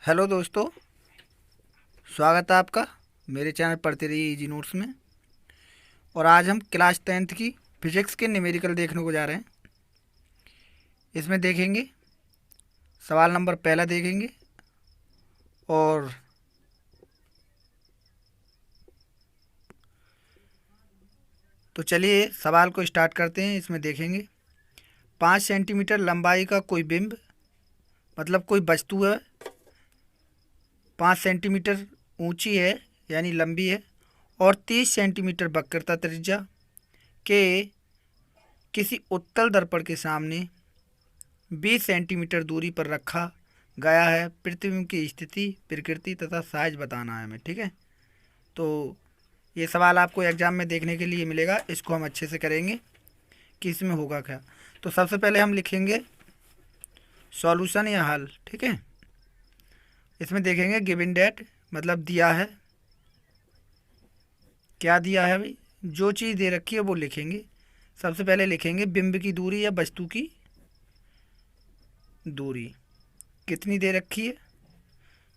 Hello दोस्तों, स्वागत है आपका मेरे चैनल पढ़ते रहिए इजी नोट्स में। और आज हम क्लास 10th की फिजिक्स के न्यूमेरिकल देखने को जा रहे हैं। इसमें देखेंगे सवाल नंबर पहला देखेंगे और तो चलिए सवाल को स्टार्ट करते हैं। इसमें देखेंगे 5 सेंटीमीटर लंबाई का कोई बिंब, मतलब कोई वस्तु है 5 सेंटीमीटर ऊंची है यानी लंबी है, और 30 सेंटीमीटर वक्रता त्रिज्या के किसी उत्तल दर्पण के सामने 20 सेंटीमीटर दूरी पर रखा गया है। प्रतिबिंब की स्थिति, प्रकृति तथा साइज बताना है हमें। ठीक है, तो ये सवाल आपको एग्जाम में देखने के लिए मिलेगा। इसको हम अच्छे से करेंगे कि इसमें होगा क्या। तो सबसे पहले हम लिखेंगे सॉल्यूशन या हल। ठीक है, इसमें देखेंगे गिवन डेट, मतलब दिया है। क्या दिया है भाई? जो चीज़ दे रखी है वो लिखेंगे। सबसे पहले लिखेंगे बिंब की दूरी या वस्तु की दूरी कितनी दे रखी है।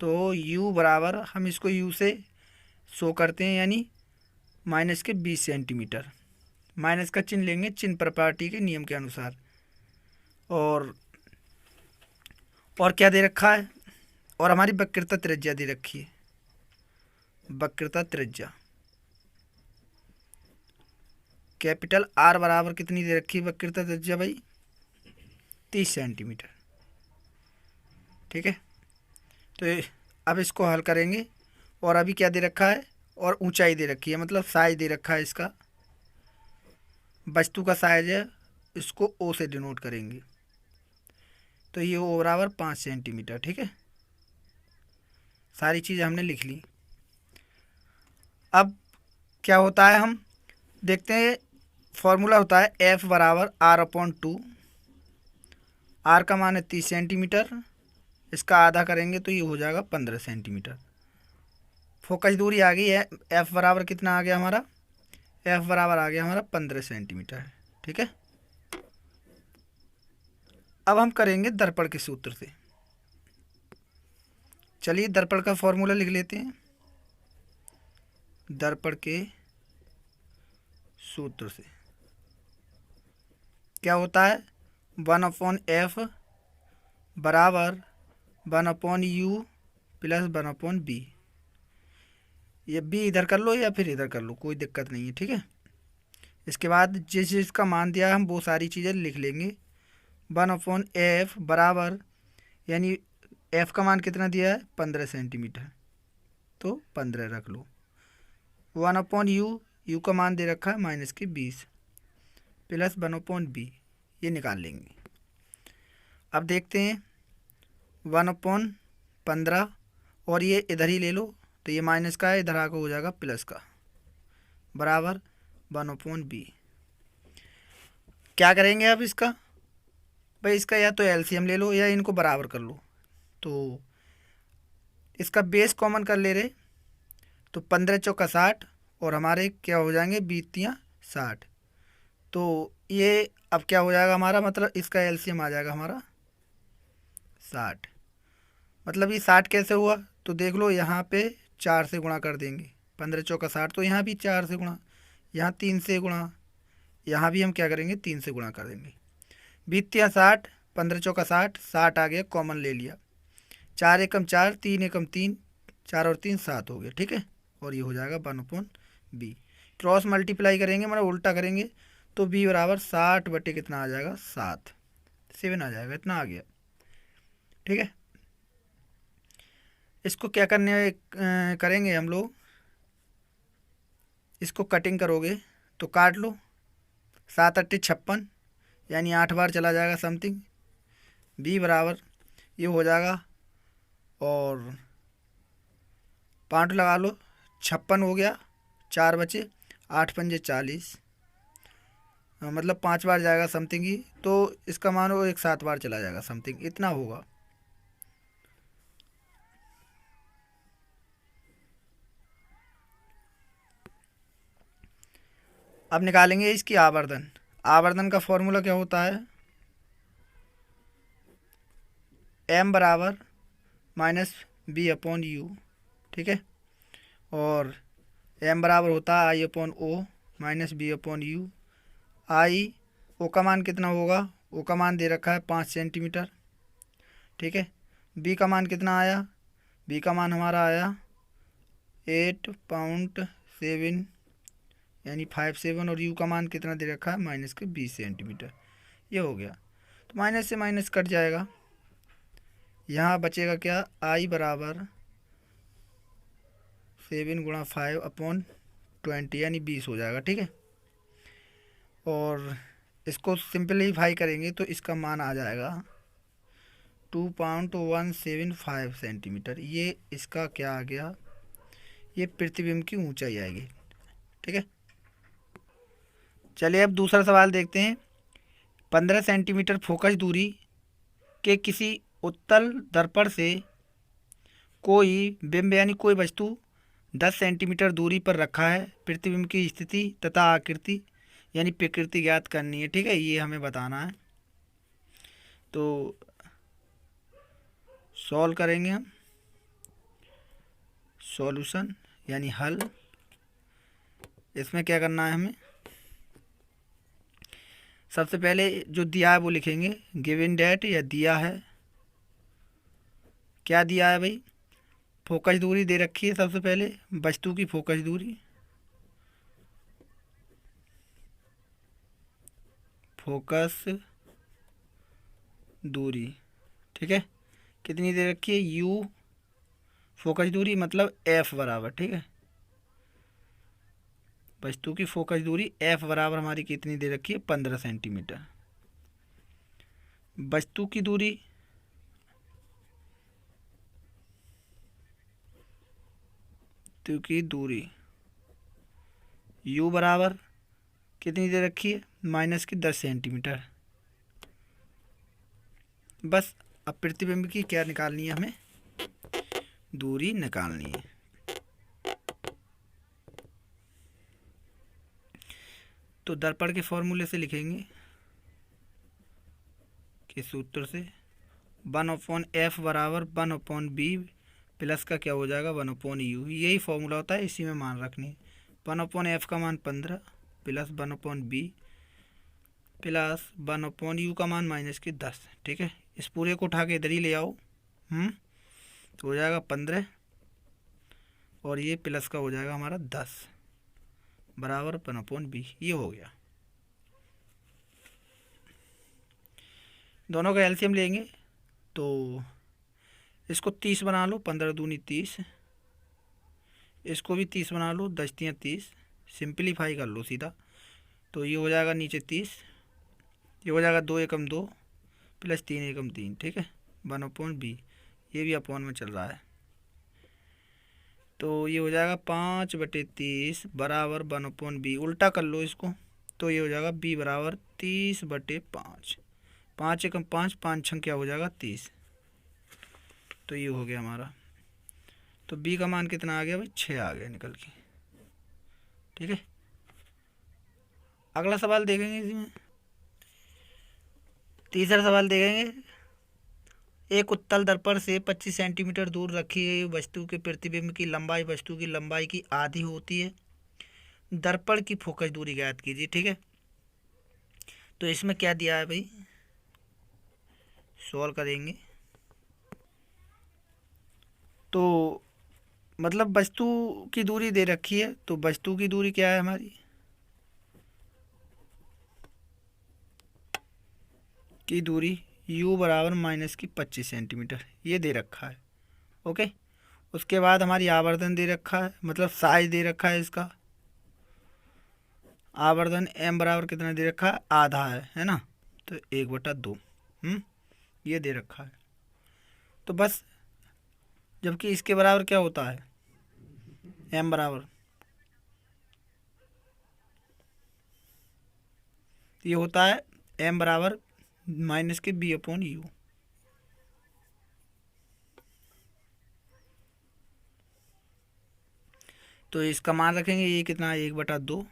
तो u बराबर, हम इसको u से शो करते हैं यानी -20 सेंटीमीटर। माइनस का चिन्ह लेंगे चिन्ह प्रॉपर्टी के नियम के अनुसार। और क्या दे रखा है? और हमारी वक्रता त्रिज्या दे रखी है। वक्रता त्रिज्या कैपिटल R बराबर कितनी दे रखी है वक्रता त्रिज्या भाई? 30 सेंटीमीटर। ठीक है, तो अब इसको हल करेंगे। और अभी क्या दे रखा है? और ऊंचाई दे रखी है, मतलब साइज दे रखा है इसका। वस्तु का साइज है, इसको O से डिनोट करेंगे। तो ये O बराबर 5 सेंटीमीटर। ठीक है, सारी चीज़ें हमने लिख ली। अब क्या होता है हम देखते हैं। फॉर्मूला होता है F बराबर R/2। R का मान है 30 सेंटीमीटर, इसका आधा करेंगे तो ये हो जाएगा 15 सेंटीमीटर। फोकस दूरी आ गई है। F बराबर कितना आ गया हमारा? F बराबर आ गया हमारा 15 सेंटीमीटर। ठीक है, अब हम करेंगे दर्पण के सूत्र से। चलिए दर्पण का फॉर्मूला लिख लेते हैं। दर्पण के सूत्र से क्या होता है? 1/F बराबर 1/U प्लस 1/B। ये B इधर कर लो या फिर इधर कर लो, कोई दिक्कत नहीं है। ठीक है, इसके बाद जिस जिसका मान दिया हम वो सारी चीज़ें लिख लेंगे। 1/F बराबर, यानी F का मान कितना दिया है? 15 सेंटीमीटर, तो 15 रख लो। 1/U, U का मान दे रखा है -20 प्लस 1/B, ये निकाल लेंगे। अब देखते हैं 1/15, और ये इधर ही ले लो, तो ये माइनस का है, इधर आकर हो जाएगा प्लस का, बराबर 1/B। क्या करेंगे अब इसका? भाई इसका या तो एलसीएम ले लो या इनको बराबर कर लो। तो इसका बेस कॉमन कर ले रहे, तो 15 चौका 60, और हमारे क्या हो जाएंगे 20×3 = 60। तो ये अब क्या हो जाएगा हमारा, मतलब इसका एलसीएम आ जाएगा हमारा 60। मतलब ये 60 कैसे हुआ? तो देख लो, यहाँ पे 4 से गुणा कर देंगे। 15 चौका 60, तो यहाँ भी 4 से गुणा, यहाँ 3 से गुणा, यहाँ भी हम क्या करेंगे 3 से गुणा कर देंगे। 20×3 = 60, 15 चौका 60, 60 आ गया, कॉमन ले लिया। 4 एकम 4, 3 एकम 3, 4 और 3 7 हो गया। ठीक है, और ये हो जाएगा 1/B। क्रॉस मल्टीप्लाई करेंगे, मतलब उल्टा करेंगे, तो B बराबर 60 बटे कितना आ जाएगा? 7 7 आ जाएगा, इतना आ गया। ठीक है, इसको क्या करेंगे हम लोग, इसको कटिंग करोगे तो काट लो। 7 × 8 = 56, यानी 8 बार चला जाएगा समथिंग। B बराबर ये हो जाएगा, और 5 लगा लो, 56 हो गया, 4 बचे, 8 पंजे 40, मतलब 5 बार जाएगा समथिंग ही। तो इसका मानो एक 7 बार चला जाएगा समथिंग, इतना होगा। अब निकालेंगे इसकी आवर्धन। आवर्धन का फॉर्मूला क्या होता है? M बराबर बी अपॉन यू, ठीक है। और एम बराबर होता है I upon O minus B upon U. I O का मान कितना होगा, ओ का मान दे रखा है 5 सेंटीमीटर, ठीक है। बी का मान कितना आया, बी का मान हमारा आया 8.7 यानी 57, और यू का मान कितना दे रखा है माइनस के 20 सेंटीमीटर। ये हो गया, तो माइनस से माइनस कट जाएगा, यहाँ बचेगा क्या, आई बराबर 7 गुणा 5 अपॉन 20 यानी 20 हो जाएगा, ठीक है। और इसको सिंपलीफाई करेंगे तो इसका मान आ जाएगा 2.175 सेंटीमीटर। ये इसका क्या आ गया, ये प्रतिबिंब की ऊंचाई आएगी, ठीक है। चलिए अब दूसरा सवाल देखते हैं। 15 सेंटीमीटर फोकस दूरी के किसी उत्तल दर्पण से कोई बिंब यानी कोई वस्तु 10 सेंटीमीटर दूरी पर रखा है। प्रतिबिंब की स्थिति तथा आकृति यानी प्रकृति ज्ञात करनी है, ठीक है, ये हमें बताना है। तो सॉल्व करेंगे हम, सॉल्यूशन यानी हल। इसमें क्या करना है हमें, सबसे पहले जो दिया है वो लिखेंगे, गिवन डेट या दिया है, क्या दिया है भाई, फोकस दूरी दे रखी है। सबसे पहले वस्तु की फोकस दूरी, फोकस दूरी, ठीक है, कितनी दे रखी है, यू फोकस दूरी मतलब एफ बराबर, ठीक है, वस्तु की फोकस दूरी एफ बराबर हमारी कितनी दे रखी है 15 सेंटीमीटर। वस्तु की दूरी u बराबर कितनी दे रखी है माइनस की 10 सेंटीमीटर। बस अब प्रतिबिंब की क्या निकालनी है, हमें दूरी निकालनी है। तो दर्पण के फॉर्मूले से लिखेंगे, के सूत्र से 1/f बराबर 1/b प्लस का क्या हो जाएगा 1/u। यही फॉर्मूला होता है, इसी में मान रखनी। 1/f का मान 15 प्लस 1/b प्लस 1/u का मान माइनस की 10, ठीक है। इस पूरे को उठा के इधर ही ले आओ, तो हो जाएगा 15 और ये प्लस का हो जाएगा हमारा 10 बराबर 1/b। ये हो गया। दोनों का एलसीएम लेंगे तो इसको 30 बना लो, 15 दूनी 30, इसको भी 30 बना लो, 10 तियाँ 30, सिंपलीफाई कर लो सीधा। तो ये हो जाएगा नीचे 30, ये हो जाएगा 2 एकम 2 प्लस 3 एकम 3, ठीक है, 1/b। ये भी अपॉन में चल रहा है, तो ये हो जाएगा 5/30 बराबर 1/b। उल्टा कर लो इसको, तो ये हो जाएगा b बराबर 30/5, 5 एकम 5, 5 छंग क्या हो जाएगा 30। तो ये हो गया हमारा। तो b का मान कितना आ गया भाई 6 आ गया निकल के, ठीक है। अगला सवाल देखेंगे, इसमें तीसरा सवाल देखेंगे। एक उत्तल दर्पण से 25 सेंटीमीटर दूर रखी गई वस्तु के प्रतिबिंब की लंबाई वस्तु की लंबाई की आधी होती है। दर्पण की फोकस दूरी ज्ञात कीजिए, ठीक है। तो इसमें क्या दिया है भाई, सॉल्व करेंगे। तो मतलब वस्तु की दूरी दे रखी है, तो वस्तु की दूरी क्या है हमारी, की दूरी u बराबर माइनस की 25 सेंटीमीटर, ये दे रखा है, ओके। उसके बाद हमारी आवर्धन दे रखा है, मतलब साइज दे रखा है इसका। आवर्धन m बराबर कितना दे रखा है, आधा है ना, तो 1/2 ये दे रखा है। तो बस, जबकि इसके बराबर क्या होता है, m बराबर ये होता है m बराबर माइनस के b/u। तो इसका मान रखेंगे, ये कितना है 1/2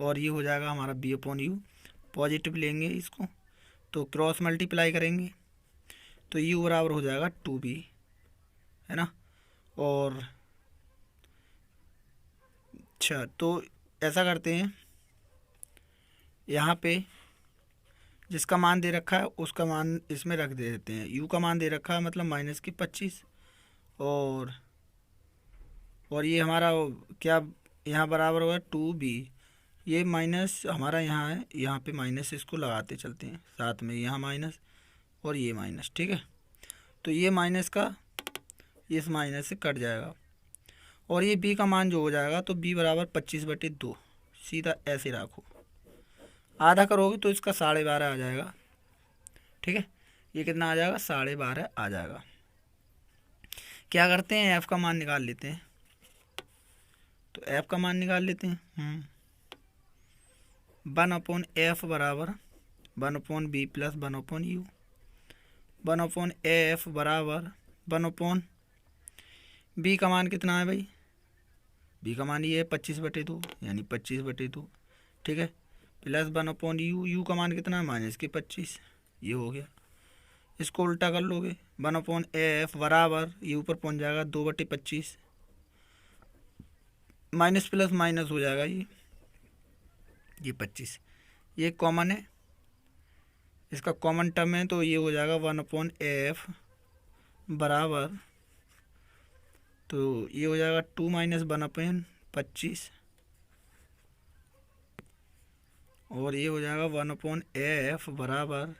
और ये हो जाएगा हमारा b/u। पॉजिटिव लेंगे इसको तो क्रॉस मल्टीप्लाई करेंगे, तो u बराबर हो जाएगा 2b, है ना। और अच्छा, तो ऐसा करते हैं, यहाँ पे जिसका मान दे रखा है उसका मान इसमें रख देते हैं। यू का मान दे रखा है मतलब -25, और ये हमारा क्या यहाँ बराबर होगा 2b। ये माइनस हमारा यहाँ है, यहाँ पे माइनस इसको लगाते चलते हैं साथ में, यहाँ माइनस और ये माइनस, ठीक है। तो ये माइनस का इस माइनस से कट जाएगा, और ये b का मान जो हो जाएगा तो b बराबर 25/2, सीधा ऐसे रखो। आधा करोगे तो इसका 12.5 आ जाएगा, ठीक है। ये कितना आ जाएगा? 12.5 आ जाएगा। क्या करते हैं, f का मान निकाल लेते हैं। तो f का मान निकाल लेते हैं। 1/f बराबर 1/b प्लस 1/u। 1/af बराबर 1/b का मान कितना है भाई? b का मान ये है 25/2, यानी 25/2, ठीक है। प्लस 1/u, u का मान कितना है? -25। ये हो गया। इसको उल्टा कर लोगे, 1/af बराबर ये ऊपर पहुंच जाएगा 2/25, माइनस प्लस माइनस हो जाएगा ये 25। ये कॉमन है, इसका कॉमन टर्म है, तो ये हो जाएगा 1/af बराबर, तो ये हो जाएगा 2 - 1/25, और ये हो जाएगा 1/af बराबर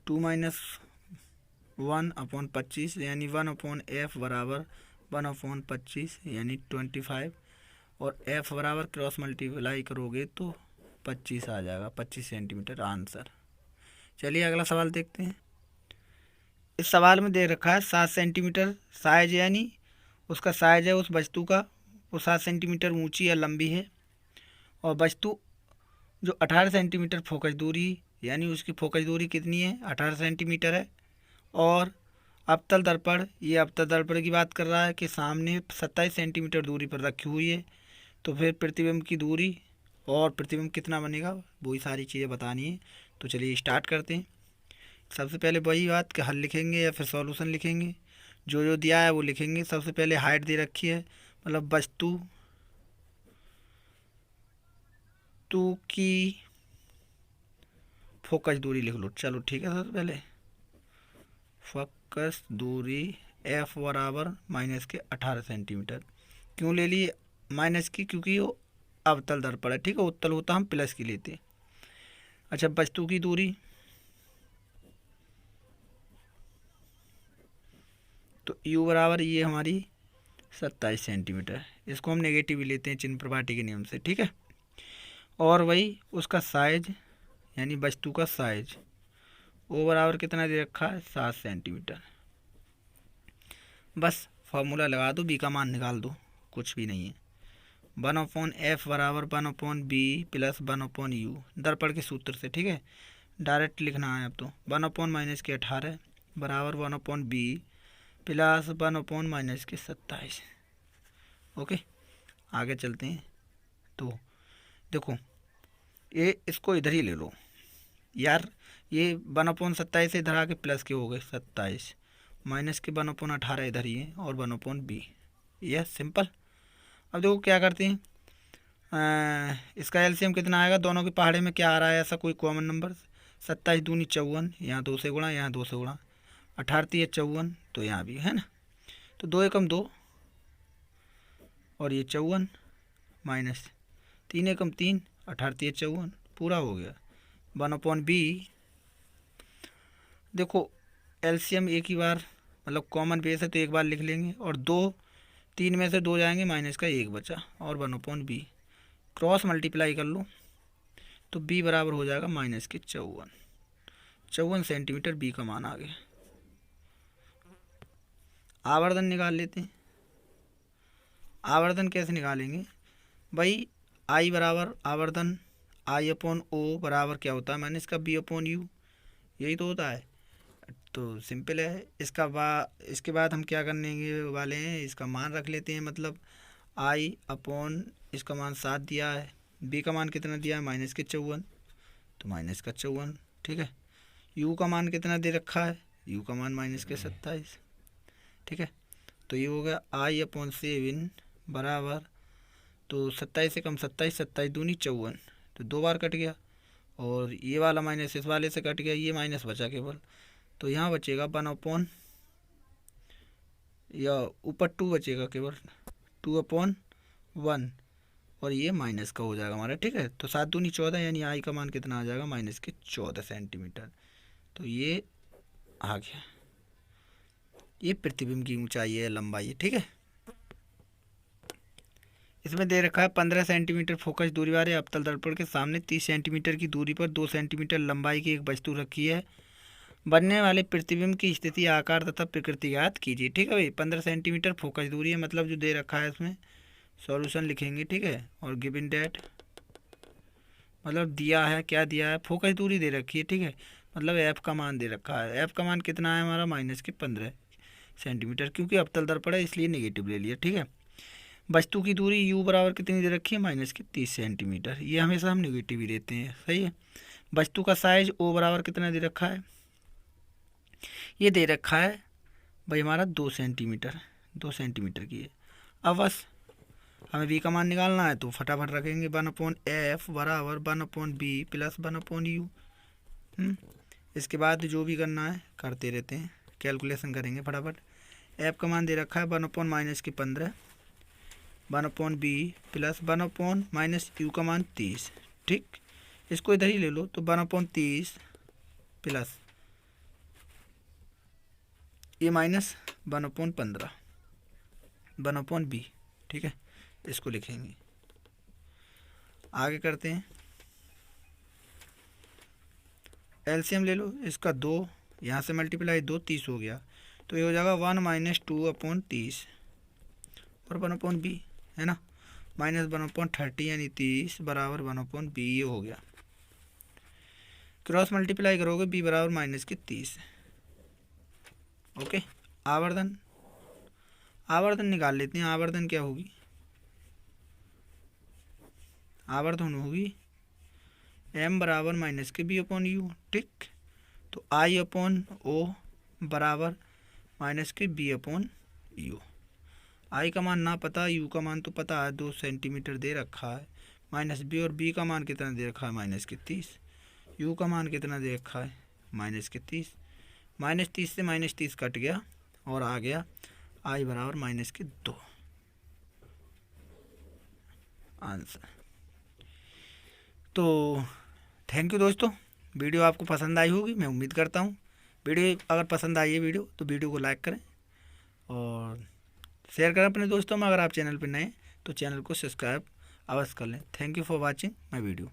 2 - 1/25, यानी 1/f बराबर 1/25 यानी 25, और f बराबर क्रॉस मल्टीप्लाई करोगे तो 25 आ जाएगा, 25 सेंटीमीटर आंसर। चलिए अगला सवाल देखते हैं। इस सवाल में दे रखा है 7 सेंटीमीटर साइज, यानी उसका साइज है उस वस्तु का, वो 7 सेंटीमीटर ऊंची या लंबी है, और वस्तु जो 18 सेंटीमीटर फोकस दूरी, यानी उसकी फोकस दूरी कितनी है? 18 सेंटीमीटर है। और अवतल दर्पण, ये अवतल दर्पण की बात कर रहा है कि सामने 27 सेंटीमीटर दूरी पर रखी हुई है। तो फिर प्रतिबिंब की दूरी और प्रतिबिंब कितना बनेगा, वही सारी चीज़ें बतानी है। तो चलिए स्टार्ट करते हैं। सबसे पहले वही बात कि हल लिखेंगे या फिर सॉल्यूशन लिखेंगे, जो जो दिया है वो लिखेंगे। सबसे पहले हाइट दे रखी है, मतलब वस्तु की फोकस दूरी लिख लो। चलो ठीक है, सबसे पहले फोकस दूरी f बराबर -18 सेंटीमीटर। क्यों ले लिए माइनस की? क्योंकि वो अवतल दर्पण है, ठीक है। उत्तल होता हम प्लस की लेते। अच्छा, वस्तु की दूरी, तो u बराबर ये हमारी 27 सेंटीमीटर, इसको हम नेगेटिव ही लेते हैं चिन्ह प्रपाटी के नियम से, ठीक है। और वही उसका साइज, यानी वस्तु का साइज, वो बराबर कितना दे रखा है? 7 सेंटीमीटर। बस फॉर्मूला लगा दो, बी का मान निकाल दो, कुछ भी नहीं है। 1/f बराबर 1/b प्लस 1/u, दर्पण के सूत्र से, ठीक है। डायरेक्ट लिखना है अब तो। 1/-18 बराबर 1/b प्लस 1/-27। ओके, आगे चलते हैं। तो देखो, ये इसको इधर ही ले लो यार, ये 1/27 इधर आके प्लस के हो गए 27, माइनस के 1/18 इधर ही है, और 1/b, यह सिंपल। अब देखो क्या करते हैं, इसका एलसीएम कितना आएगा? दोनों के पहाड़े में क्या आ रहा है ऐसा कोई कॉमन नंबर? 27 दूनी 54, यहाँ 2 से गुणा, यहाँ 2 से गुणा, 18 × 54, तो यहाँ भी है ना। तो 2 × 2, और ये 54, माइनस 3 × 3, 18 × 54, पूरा हो गया। 1/b, देखो एलसीएम एक ही बार, मतलब कॉमन बेस है तो एक बार लिख लेंगे, और 2 3 में से 2 जाएंगे, माइनस का 1 बचा, और 1/b क्रॉस मल्टीप्लाई कर लो, तो b बराबर हो जाएगा -54 सेंटीमीटर, b का मान आ गया। आवर्धन निकाल लेते हैं। आवर्धन कैसे निकालेंगे भाई? I बराबर आवर्धन I/O बराबर क्या होता है? इसका B/U, यही तो होता है। तो सिंपल है। इसके बाद हम क्या करने वाले हैं, इसका मान रख लेते हैं, मतलब I/, इसका मान 7 दिया है, b का मान कितना दिया है? -54, तो -54, ठीक है। u का मान कितना दे रखा है? u का मान -27, ठीक है। तो ये हो गया I/7 बराबर, तो 27 से कम 27, 27 दूनी 54, तो 2 बार कट गया, और ये वाला माइनस इस वाले से कट गया, ये माइनस बचा केवल, तो यहाँ बचेगा 1/, या ऊपर 2 बचेगा केवल, 2/1, और ये माइनस का हो जाएगा हमारा। ठीक है, तो 7 दूनी 14, यानी आई का मान कितना आ जाएगा, -14 सेंटीमीटर। तो ये आ गया, ये प्रतिबिंब की ऊंचाई है, लंबाई है। ठीक है, इसमें दे रखा है 15 सेंटीमीटर फोकस दूरी वाले अवतल दर्पण के सामने 30 सेंटीमीटर की दूरी पर 2 सेंटीमीटर लंबाई की एक वस्तु रखी है। बनने वाले प्रतिबिंब की स्थिति, आकार तथा प्रकृति ज्ञात कीजिए। ठीक है भाई, 15 सेंटीमीटर फोकस दूरी है, मतलब जो दे रखा है इसमें सॉल्यूशन लिखेंगे। ठीक है, और गिवन डेट मतलब दिया है, क्या दिया है, फोकस दूरी दे रखी है। ठीक है, मतलब एफ का मान दे रखा है। एफ का मान कितना है हमारा, -15 सेंटीमीटर, क्योंकि अवतल दर्पण है इसलिए नेगेटिव ले लिया। ठीक है, वस्तु की दूरी u बराबर कितनी दे रखी है, -30 सेंटीमीटर, ये हमेशा हम नेगेटिव ही देते हैं। सही है, वस्तु का साइज o बराबर कितना दे रखा है, ये दे रखा है भाई हमारा 2 सेंटीमीटर, 2 सेंटीमीटर की है। अब बस हमें v का मान निकालना है, तो फटाफट रखेंगे 1/f बराबर 1/b प्लस 1/u। इसके बाद जो भी करना है करते रहते हैं, कैलकुलेशन करेंगे फटाफट। f का मान दे रखा है 1/-15, 1/b प्लस 1/-u का मान 30। ठीक, इसको इधर ही ले लो, तो 1/30 प्लस ये माइनस 1/15, 1/b। ठीक है, इसको लिखेंगे। आगे करते हैं, एलसीएम ले लो इसका, 2 यहाँ से मल्टीप्लाई 2, 30 हो गया, तो ये हो जाएगा 1 - 2/30 और 1/b है ना, -1/30 यानी 30 बराबर 1/b, ये हो गया। क्रॉस मल्टीप्लाई करोगे b बराबर -30। ओके, आवर्धन, आवर्धन निकाल लेते हैं। आवर्धन क्या होगी, आवर्धन होगी m बराबर -b/u। ठीक, तो I/O बराबर -b/u। आई का मान ना पता, u का मान तो पता है, 2 सेंटीमीटर दे रखा है, -b, और b का मान कितना दे रखा है, -30, u का मान कितना दे रखा है, -30, -30 से -30 कट गया और आ गया I बराबर -2 आंसर। तो थैंक यू दोस्तों, वीडियो आपको पसंद आई होगी, मैं उम्मीद करता हूँ। वीडियो अगर पसंद आई है वीडियो, तो वीडियो को लाइक करें और शेयर करें अपने दोस्तों में। अगर आप चैनल पर नए हैं तो चैनल को सब्सक्राइब अवश्य कर लें। Thank you for watching my video.